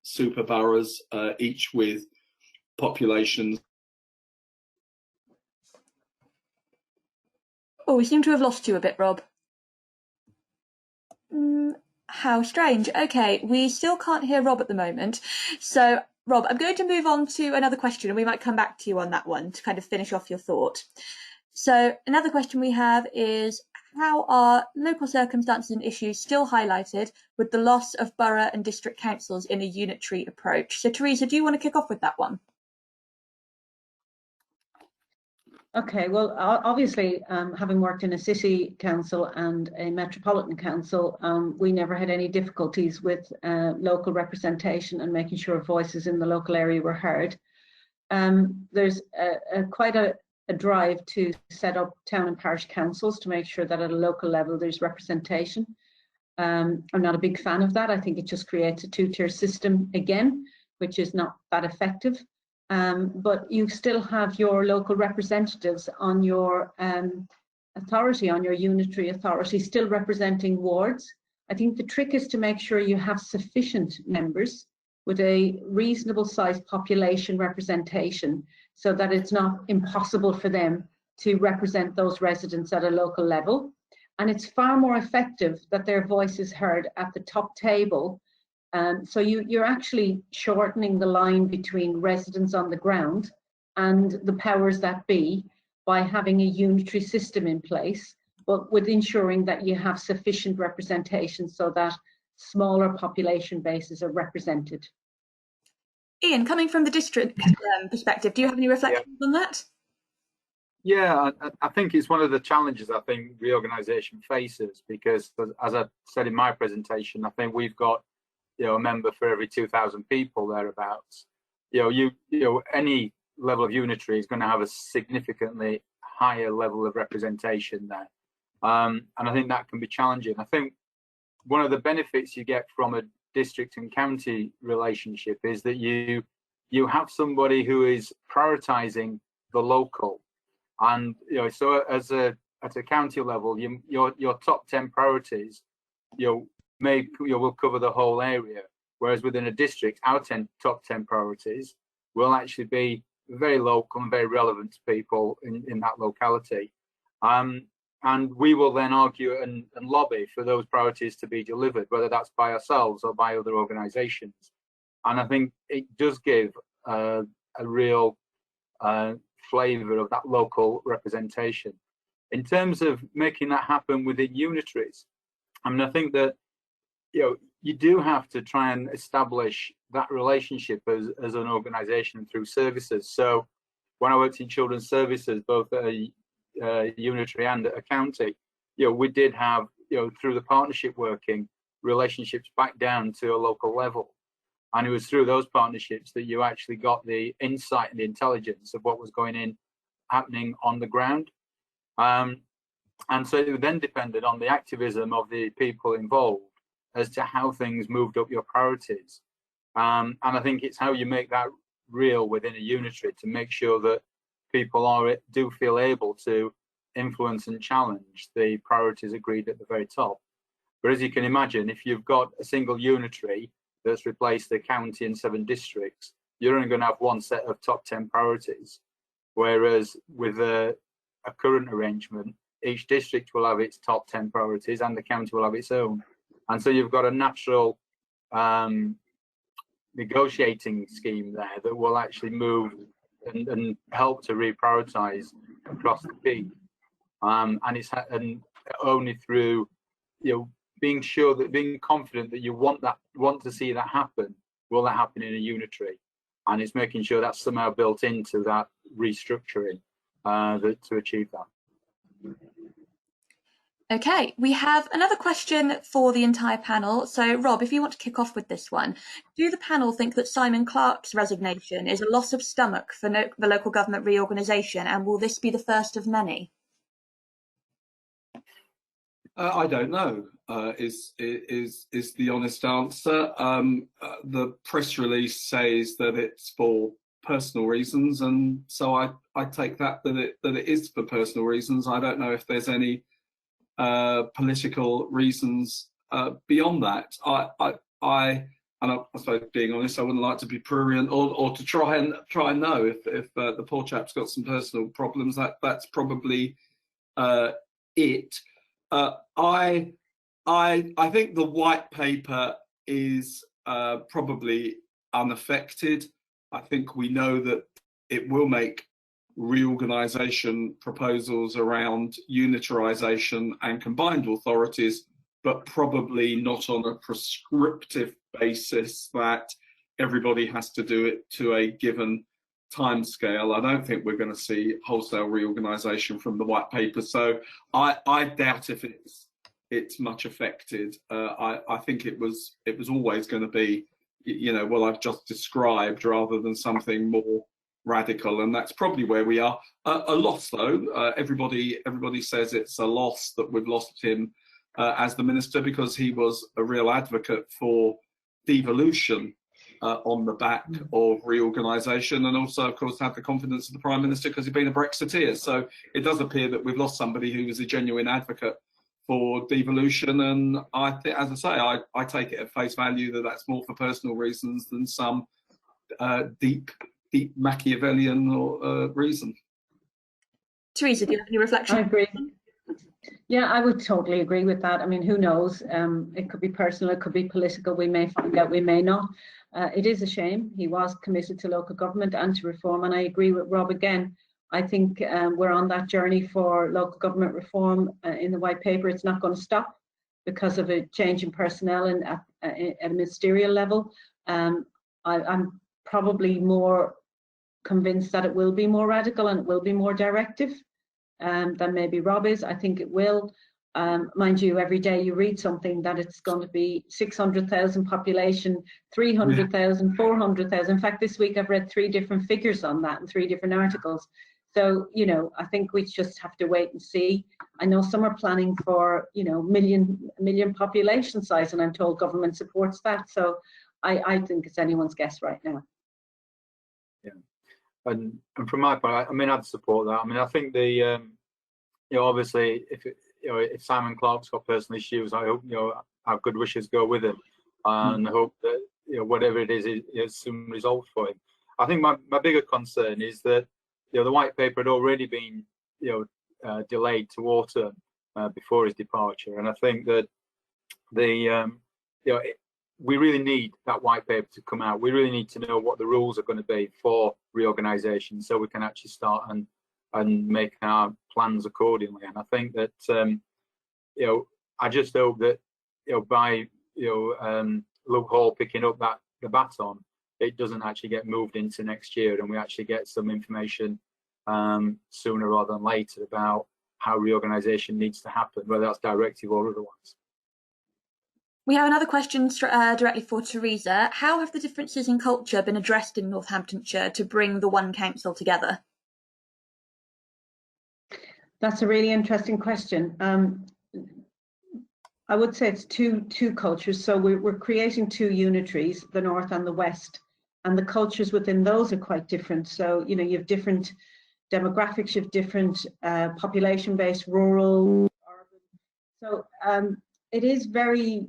boroughs, each with populations.
Oh, we seem to have lost you a bit, Rob. How strange. Okay, we still can't hear Rob at the moment. So, Rob, I'm going to move on to another question, and we might come back to you on that one to kind of finish off your thought. So, another question we have is, how are local circumstances and issues still highlighted with the loss of borough and district councils in a unitary approach? So, Theresa, do you want to kick off with that one?
Okay, well, obviously, having worked in a city council and a metropolitan council, we never had any difficulties with local representation and making sure voices in the local area were heard. There's quite a drive to set up town and parish councils to make sure that at a local level there's representation. I'm not a big fan of that. I think it just creates a two-tier system again, which is not that effective. But you still have your local representatives on your authority, on your unitary authority, still representing wards. I think the trick is to make sure you have sufficient members with a reasonable sized population representation so that it's not impossible for them to represent those residents at a local level. And it's far more effective that their voice is heard at the top table. So you're actually shortening the line between residents on the ground and the powers that be by having a unitary system in place, but with ensuring that you have sufficient representation so that smaller population bases are represented.
Ian, coming from the district perspective, do you have any reflections on that?
Yeah, I think it's one of the challenges I think reorganisation faces, because as I said in my presentation, I think we've got a member for every 2,000 people thereabouts. Any level of unitary is going to have a significantly higher level of representation there, and I think that can be challenging. I think one of the benefits you get from a district and county relationship is that you have somebody who is prioritising the local, and so at a county level, your top 10 priorities, will cover the whole area, whereas within a district, our top 10 priorities will actually be very local and very relevant to people in that locality. and we will then argue and lobby for those priorities to be delivered, whether that's by ourselves or by other organisations. And I think it does give a real flavour of that local representation. In terms of making that happen within unitaries, I mean, I think that you do have to try and establish that relationship as an organisation through services. So when I worked in children's services, both at a unitary and at a county, we did have, through the partnership working, relationships back down to a local level. And it was through those partnerships that you actually got the insight and the intelligence of what was happening on the ground. And so it then depended on the activism of the people involved as to how things moved up your priorities. And I think it's how you make that real within a unitary to make sure that people do feel able to influence and challenge the priorities agreed at the very top. But as you can imagine, if you've got a single unitary that's replaced the county and 7 districts, you're only going to have one set of top 10 priorities. Whereas with a current arrangement, each district will have its top 10 priorities and the county will have its own. And so you've got a natural negotiating scheme there that will actually move and help to reprioritise across the peak. And only through being sure that being confident that you want to see that happen, will that happen in a unitary? And it's making sure that's somehow built into that restructuring to achieve that.
Okay, we have another question for the entire panel. So, Rob, if you want to kick off with this one, do the panel think that Simon Clarke's resignation is a loss of stomach for the local government reorganisation, and will this be the first of many?
I don't know. Is the honest answer. The press release says that it's for personal reasons, and so I take that it is for personal reasons. I don't know if there's any political reasons beyond that. I suppose, being honest, I wouldn't like to be prurient or to try and know if the poor chap's got some personal problems. That's probably it. I think the white paper is probably unaffected. I think we know that it will make reorganisation proposals around unitarisation and combined authorities, but probably not on a prescriptive basis that everybody has to do it to a given timescale. I don't think we're going to see wholesale reorganisation from the white paper, so I doubt if it's much affected. I think it was always going to be, what I've just described, rather than something more radical, and that's probably where we are. A loss, though. Everybody says it's a loss that we've lost him as the minister, because he was a real advocate for devolution on the back of reorganisation, and also, of course, had the confidence of the Prime Minister because he'd been a Brexiteer. So it does appear that we've lost somebody who was a genuine advocate for devolution, and as I say, I take it at face value that that's more for personal reasons than some deep Machiavellian reason.
Theresa, do you have any reflections?
I agree. Yeah, I would totally agree with that. I mean, who knows? It could be personal, it could be political. We may find out, we may not. It is a shame. He was committed to local government and to reform, and I agree with Rob again. I think we're on that journey for local government reform in the white paper. It's not going to stop because of a change in personnel and at a ministerial level. I'm probably more convinced that it will be more radical and it will be more directive than maybe Rob is. I think it will. Mind you, every day you read something that it's going to be 600,000 population, 300,000, 400,000. In fact, this week I've read 3 different figures on that in 3 different articles. So, I think we just have to wait and see. I know some are planning for, million population size, and I'm told government supports that. So I think it's anyone's guess right now.
Yeah. And from my part, I mean, I'd support that. I mean, I think obviously, if Simon Clarke's got personal issues, I hope our good wishes go with him, and I hope that whatever it is soon resolved for him. I think my bigger concern is that the white paper had already been delayed to autumn, before his departure. And I think that we really need that white paper to come out. We really need to know what the rules are going to be for reorganisation, so we can actually start and make our plans accordingly. And I think that I just hope that by Luke Hall picking up the baton, it doesn't actually get moved into next year, and we actually get some information sooner rather than later about how reorganisation needs to happen, whether that's directive or otherwise.
We have another question directly for Theresa. How have the differences in culture been addressed in Northamptonshire to bring the one council together?
That's a really interesting question. I would say it's two cultures. So we're creating two unitaries, the North and the West, and the cultures within those are quite different. So, you have different demographics, you have different population-based, rural, urban. So it is very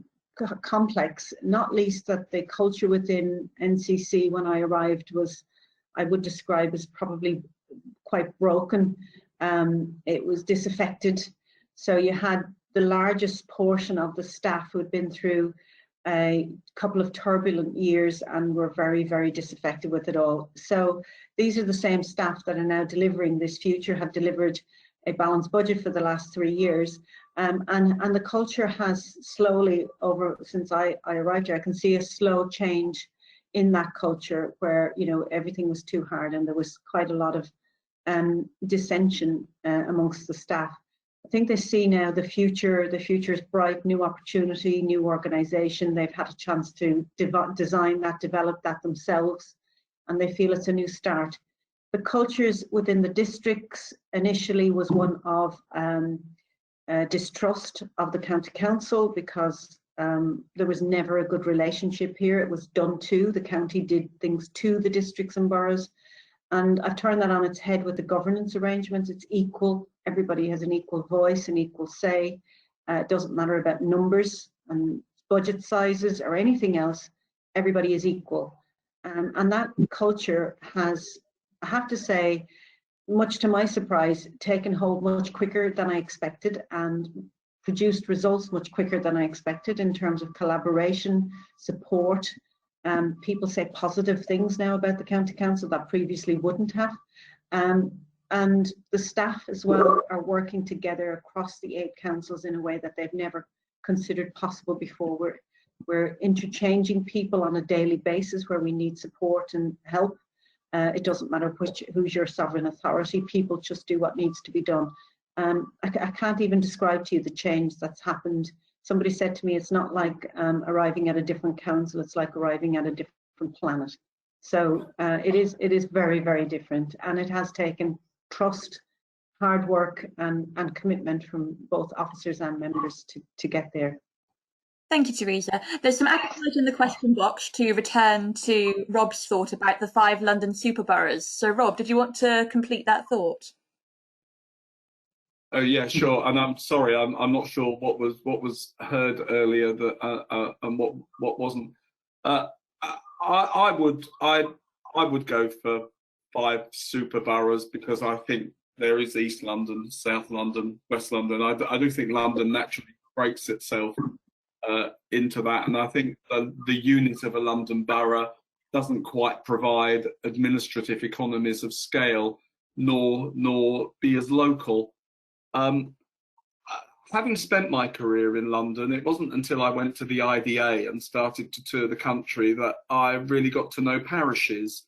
complex, not least that the culture within NCC when I arrived was, I would describe as probably quite broken. It was disaffected. So you had the largest portion of the staff who had been through a couple of turbulent years and were very, very disaffected with it all. So these are the same staff that are now delivering this future, have delivered a balanced budget for the last 3 years. And the culture has slowly since I arrived here, I can see a slow change in that culture where, everything was too hard and there was quite a lot of dissension amongst the staff. I think they see now the future is bright, new opportunity, new organisation. They've had a chance to design that, develop that themselves, and they feel it's a new start. The cultures within the districts initially was one of distrust of the county council because there was never a good relationship here. It was done to, the county did things to the districts and boroughs. And I've turned that on its head with the governance arrangements. It's equal. Everybody has an equal voice, an equal say. It doesn't matter about numbers and budget sizes or anything else. Everybody is equal. And that culture has, I have to say, much to my surprise, taken hold much quicker than I expected and produced results much quicker than I expected in terms of collaboration, support. People say positive things now about the county council that previously wouldn't have. And the staff as well are working together across the 8 councils in a way that they've never considered possible before. We're interchanging people on a daily basis where we need support and help. It doesn't matter who's your sovereign authority, people just do what needs to be done. I can't even describe to you the change that's happened. Somebody said to me, it's not like arriving at a different council, it's like arriving at a different planet. So it is very, very different, and it has taken trust, hard work and commitment from both officers and members to get there.
Thank you, Theresa. There's some appetite in the question box to return to Rob's thought about the 5 London super boroughs. So Rob, did you want to complete that thought?
Oh yeah, sure. And I'm sorry, I'm not sure what was heard earlier that and what wasn't. I would go for 5 super boroughs because I think there is East London, South London, West London. I do think London naturally breaks itself into that, and I think the unit of a London borough doesn't quite provide administrative economies of scale, nor be as local. Having spent my career in London, it wasn't until I went to the IDA and started to tour the country that I really got to know parishes.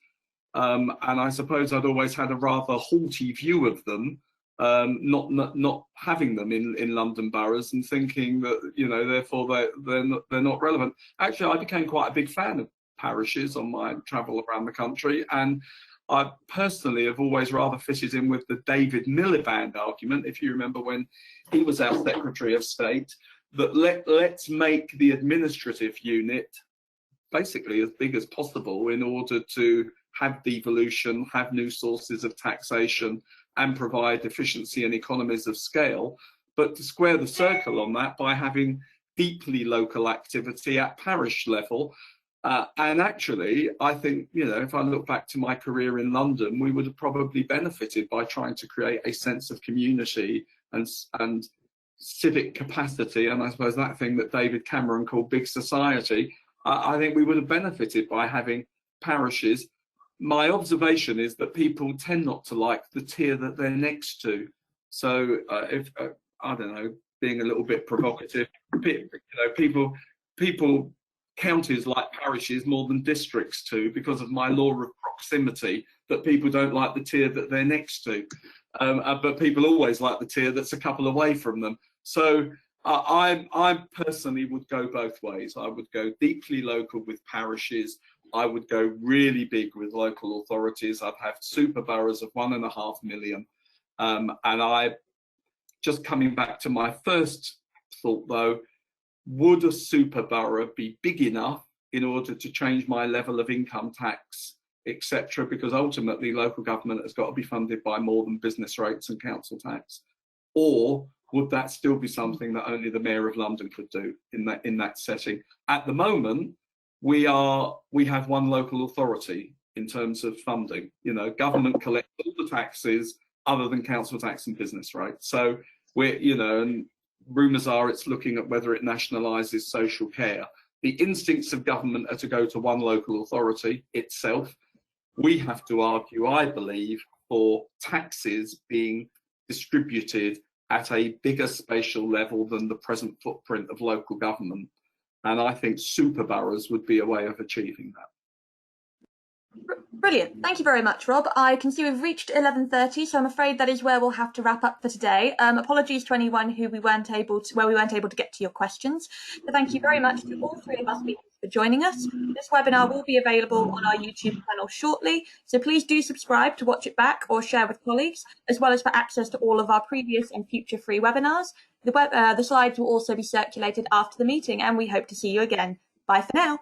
And I suppose I'd always had a rather haughty view of them, not having them in London boroughs and thinking that, therefore they're not relevant. Actually, I became quite a big fan of parishes on my travel around the country, and I personally have always rather fitted in with the David Miliband argument, if you remember when he was our Secretary of State, that let's make the administrative unit basically as big as possible in order to have devolution, have new sources of taxation, and provide efficiency and economies of scale, but to square the circle on that by having deeply local activity at parish level. And actually, I think, if I look back to my career in London, we would have probably benefited by trying to create a sense of community and civic capacity, and I suppose that thing that David Cameron called big society, I think we would have benefited by having parishes. My observation is that people tend not to like the tier that they're next to. So if I don't know, being a little bit provocative, people counties like parishes more than districts too, because of my law of proximity, that people don't like the tier that they're next to. But people always like the tier that's a couple away from them. So I personally would go both ways. I would go deeply local with parishes. I would go really big with local authorities. I'd have super boroughs of 1.5 million. And I, just coming back to my first thought though, would a super borough be big enough in order to change my level of income tax, etc.? Because ultimately local government has got to be funded by more than business rates and council tax. Or would that still be something that only the Mayor of London could do in that setting? At the moment, we have one local authority in terms of funding. You know, government collects all the taxes other than council tax and business rates. So we're, you know, and rumours are it's looking at whether it nationalises social care. The instincts of government are to go to one local authority itself. We have to argue, I believe, for taxes being distributed at a bigger spatial level than the present footprint of local government. And I think super boroughs would be a way of achieving that.
Brilliant. Thank you very much, Rob. I can see we've reached 11:30, so I'm afraid that is where we'll have to wrap up for today. Apologies to anyone who we weren't able to get to your questions. But thank you very much to all three of our speakers for joining us. This webinar will be available on our YouTube channel shortly, so please do subscribe to watch it back or share with colleagues, as well as for access to all of our previous and future free webinars. The slides will also be circulated after the meeting, and we hope to see you again. Bye for now.